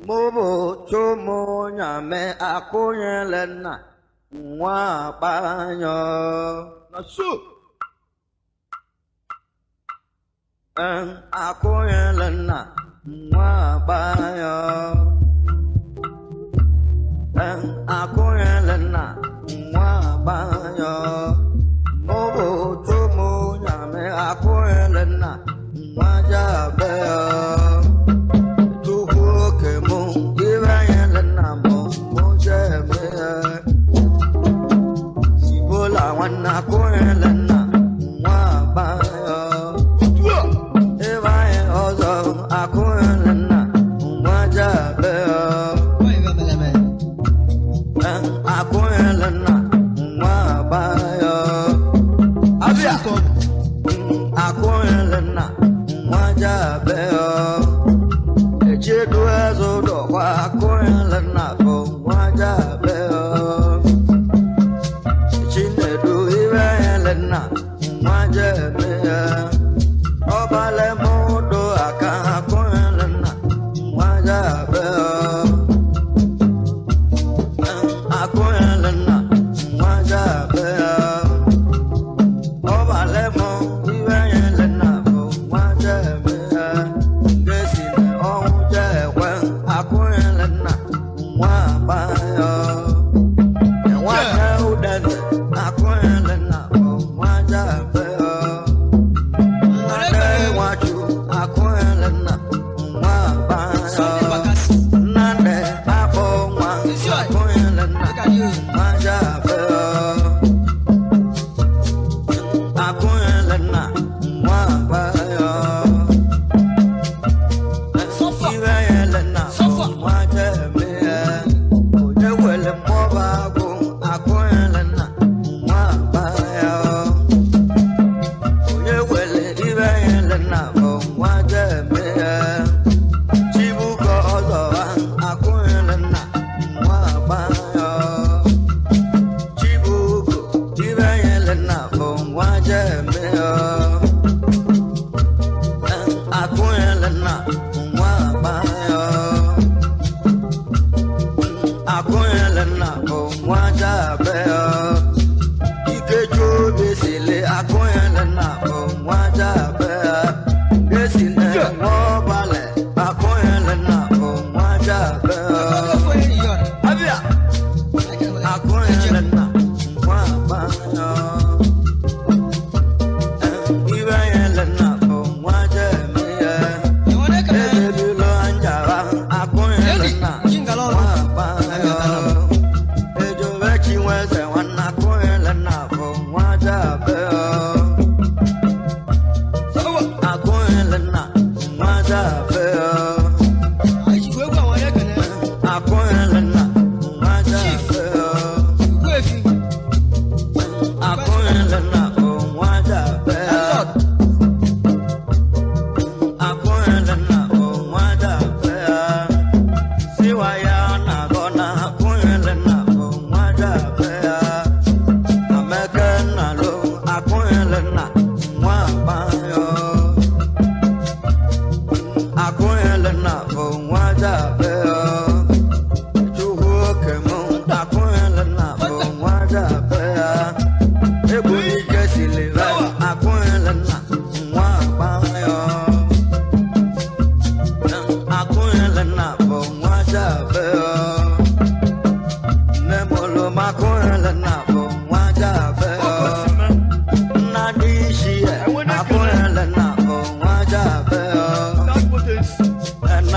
Mobo chomo nyame akoye lena nwa banyo nasu akoye lena nwa banyo akoye lena nwa banyo mobo chomo nyame akoye lena nwa jabe Wana koelena nwa bayo evae ozo akoelena nwa jabe akoelena nwa bayo abia akoelena nwa jabe echedu ezo do kwa akoelena nwa jabe Obale modo aka koelena wajabe akoelena wajabe obale mo iwelena wajabe gesine onje wen akoelena wabayo waja udane akoelena wajabe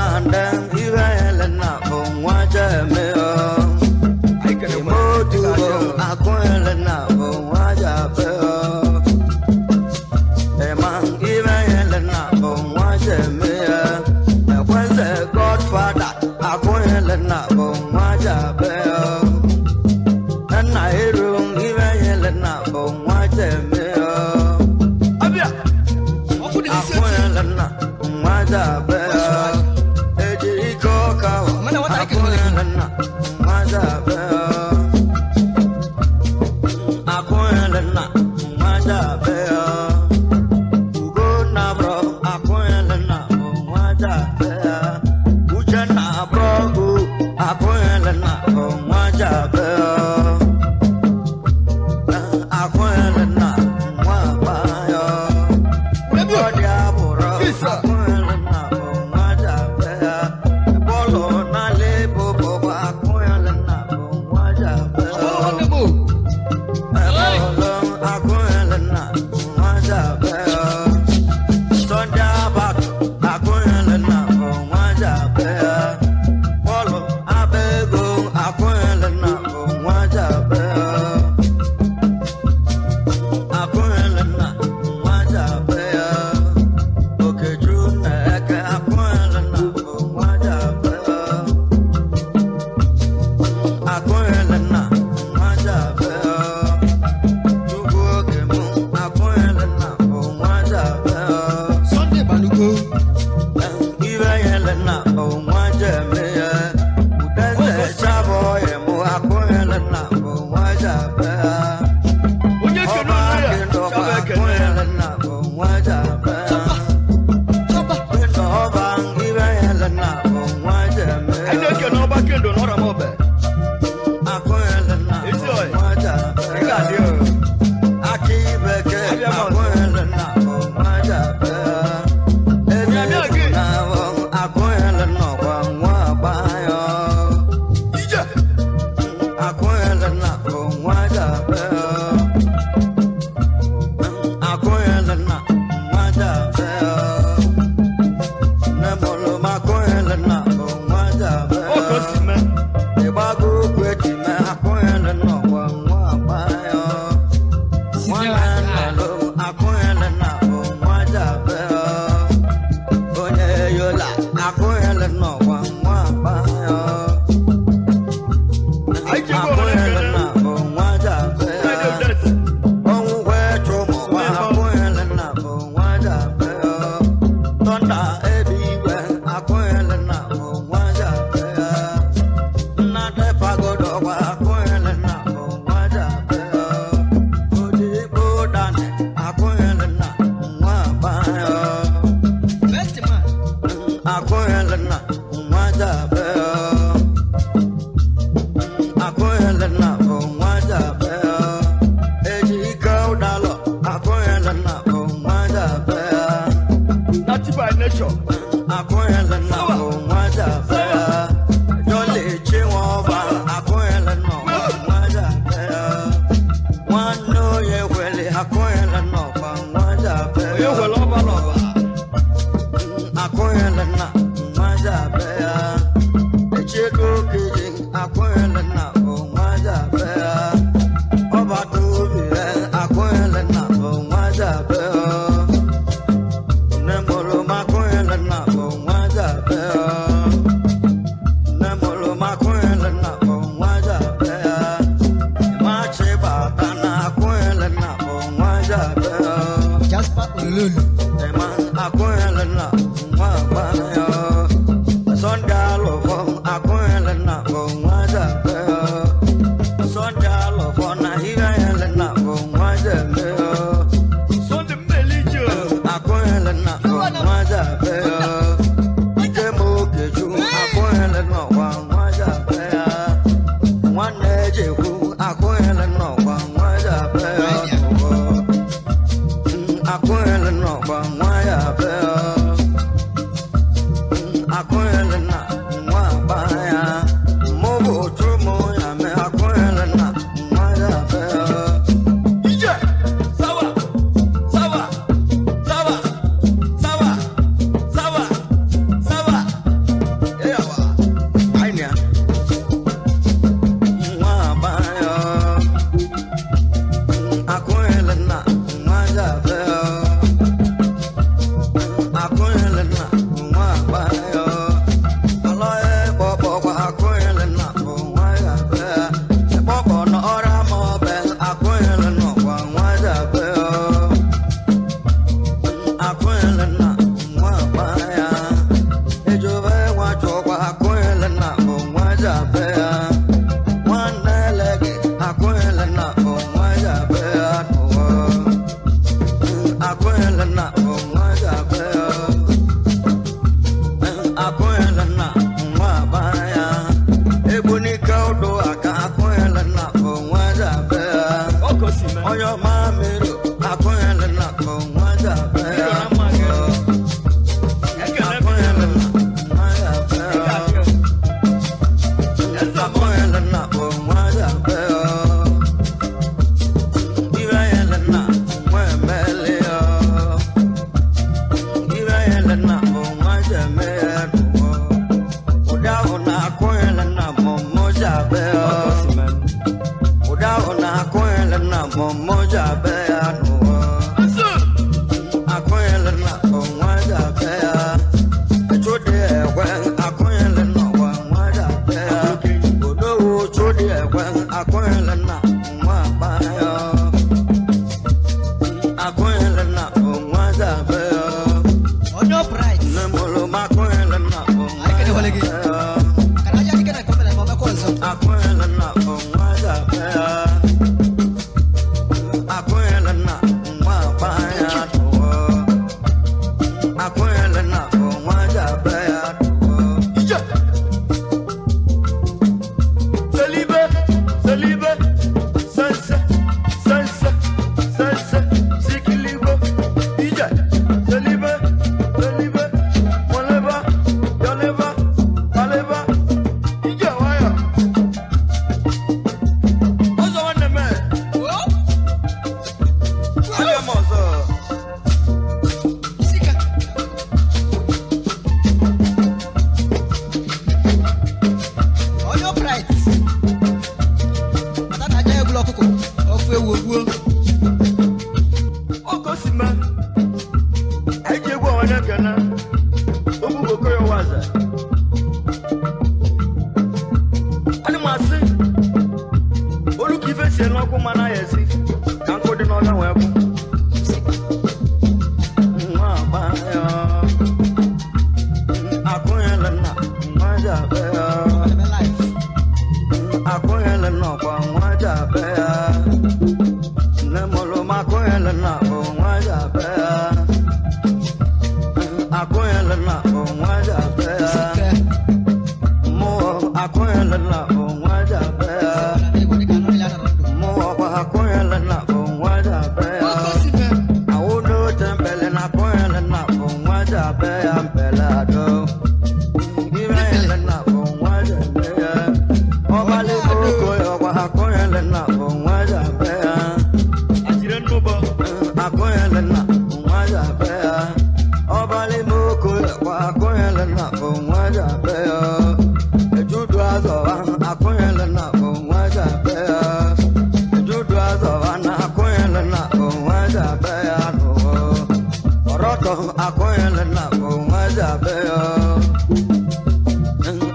And then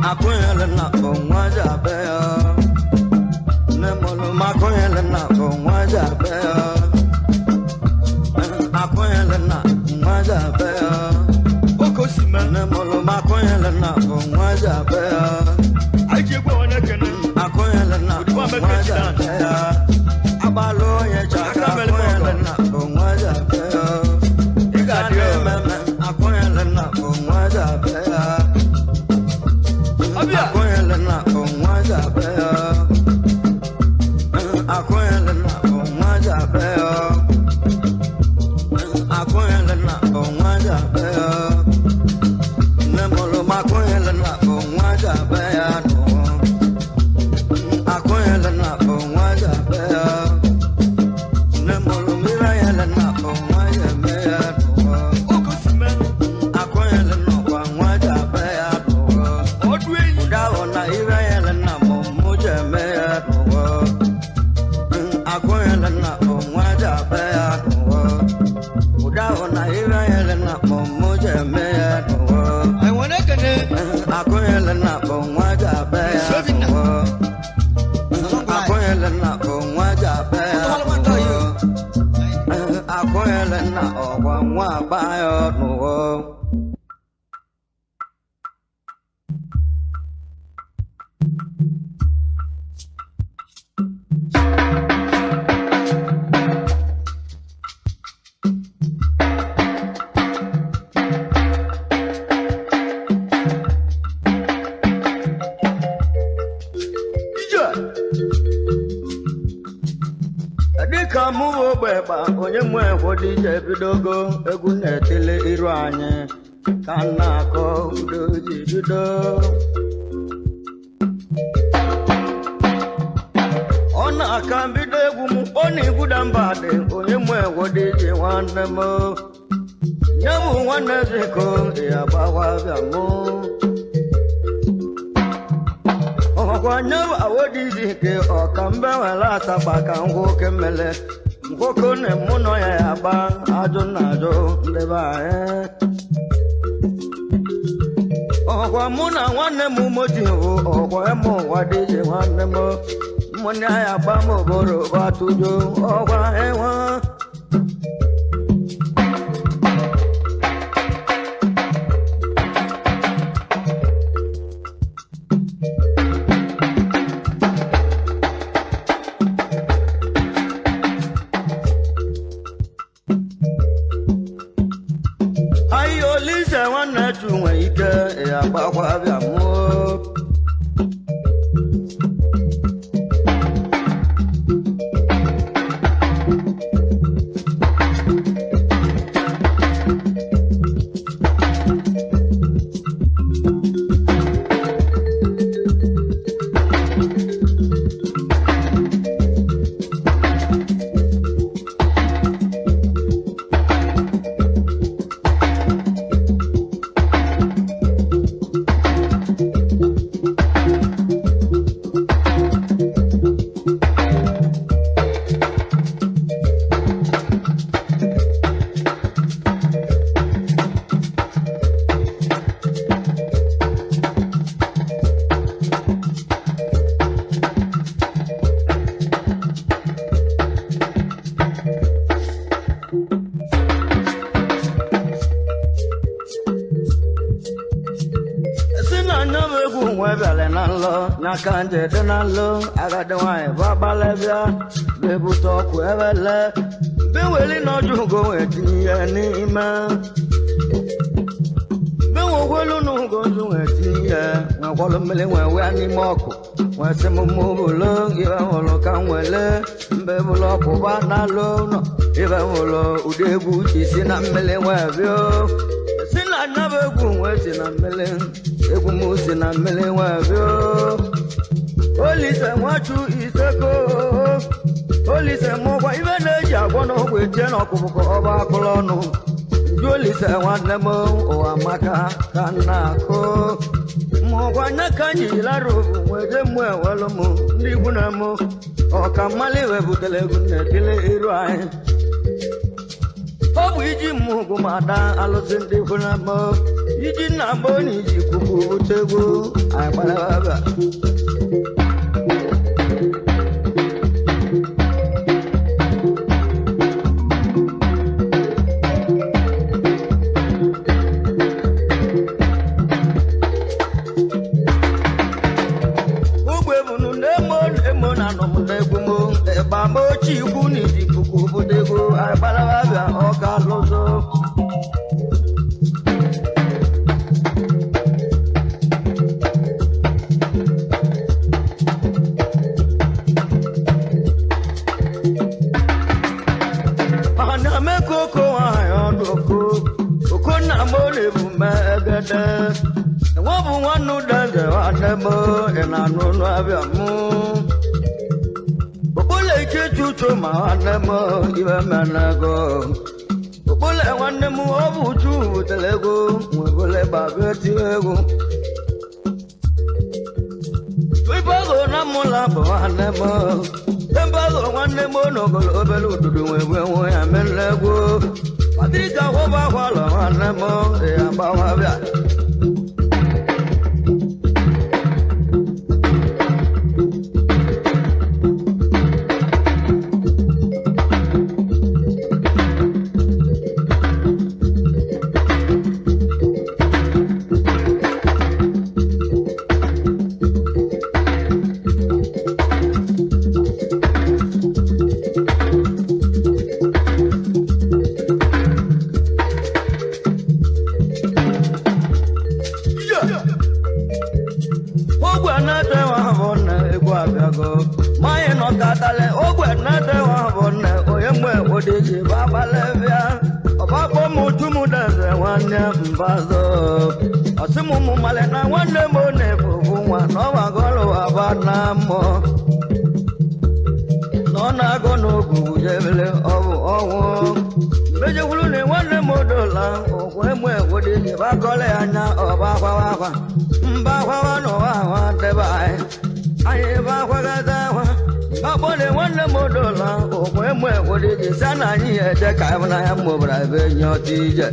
akwela na onwaja be nemolo makwela na onwaja be akwela na onwaja be okosima nemolo makwela na onwaja be ajegbo onekene akwela na onwaja be abalo ye chaka akwela na onwaja be igade meme akwela na onwaja be akwela na onwaja be akwela na onwaja be akwela na onwaja be nemolo makwela na onwaja be akwela na onwaja be nemolo mirayela na onwaja be okosime akwela na onwaja be udawo na irayela na momoja me akwela na onwaja be udawo na irayela na momoja me I want to get akwela na onwaja be akwela na onwaja be akwela na onwa ba yo no dịka mụwa ogbegba onye mwe egwodi je bidogo egwu na-etile iru anyị ka na-akọ udo ji bido ọ na-aka mbido egwu m ọ na-egwuda mba dị onye mwe egwodi ji nwanne m nye bụ nwanne ziko ya gbawabịa mụ ọkwanye awodizi ke ọkambe nwere asaba ka nwoke mmele nwoke na mụ nọ ya ya gba ajụ na ajụ ndị be anyị ọkwa mụ na nwanne m moti bụ ọkwa eme ụwa dị iche nwanne m mmụnye ya gba m obodo batụjo ọkwa enwe nwe ike ya gbakwa bịa mụọ Nakanje denalo agadwa babalebia bebuto kwebele beweli no jugo etiye ni ima bewo gwelu no gozu etiye ngwalo mele wewe ni moko wasemo mubulo iba holo kanwele mbebulo kuba nalo no iba holo udegu tisina mele webio sina nabegu wesina mele egu musina mele webio Olise nwachu iseko Olise mọkwa ibe na-eji agwọ n'ogwe tie n'ọkụkụ ọba akụlụ ọnụ Ndị olise nwanne m ụwa maka ka nna akụ mọkwa nye ka anyị jilarụ nwede mụ ewelu m ndị ikwu na m ọka mmali webutere egwu na-etile iru anyị ọ bụ iji mmụgụ ma da alụsị ndị ikwu na m iji nna mboni ji kuku utego akpalaba Bamochi Guni Kuku Budego, I Balava, Oka Lozo. Anameko, I on Oko, Okona Mole, Magada. The one who does the one and I know of moon. Chucho Mahanamo, even Manago. Bole one more of Uchu, the Lego, Mule Babetiego. We both on Namula, Bohanamo. Then both one more over to do when we are men Lego. Patricia over Hanamo, Abava. Asimu malena wande mone fuwa no magolo abana mo no na gono gujebele owo beje wulune wande modola okwemwe wodi bakole anya oba kwa mba kwa no wa de bai aye ba kwa gaza babole wande modola okwemwe wodi sana nyi ede ka na ya mo bra be nyotije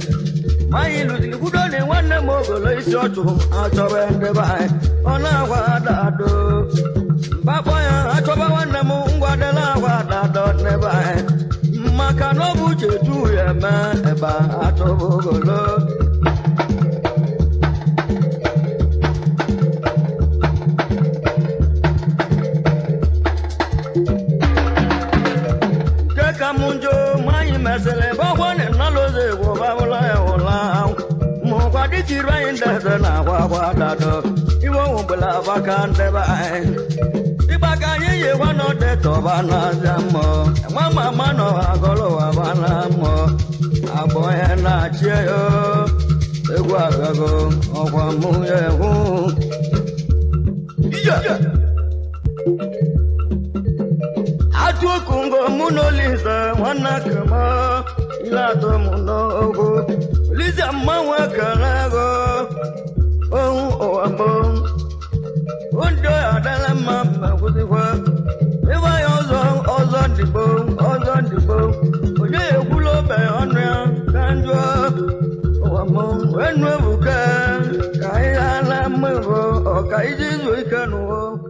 my little good only one mogul is your tomb. I told the by on our dado. Papa, I told one moon, what the lava dot never. Macano butcher to your man about Atobolo. Munjo, my mesele, but one and Naloze, Rain doesn't have what I do. You won't believe I can't divide. If I can hear you, one of the Tovanazamo, Mamma Mano, Agolo, Avanamo, a boy and I cheer you. The Guagago, of one moon. I took Kungo Munolisa, one Nakama, Ilato Muno. Lisa Mawa Kalago, oh, among one day I tell a mamma with the work. If I also on the bone, oh, yeah, pull up a hundred, can you? Oh, among when we can, Kayala Mavo, or Kaiji, we can walk.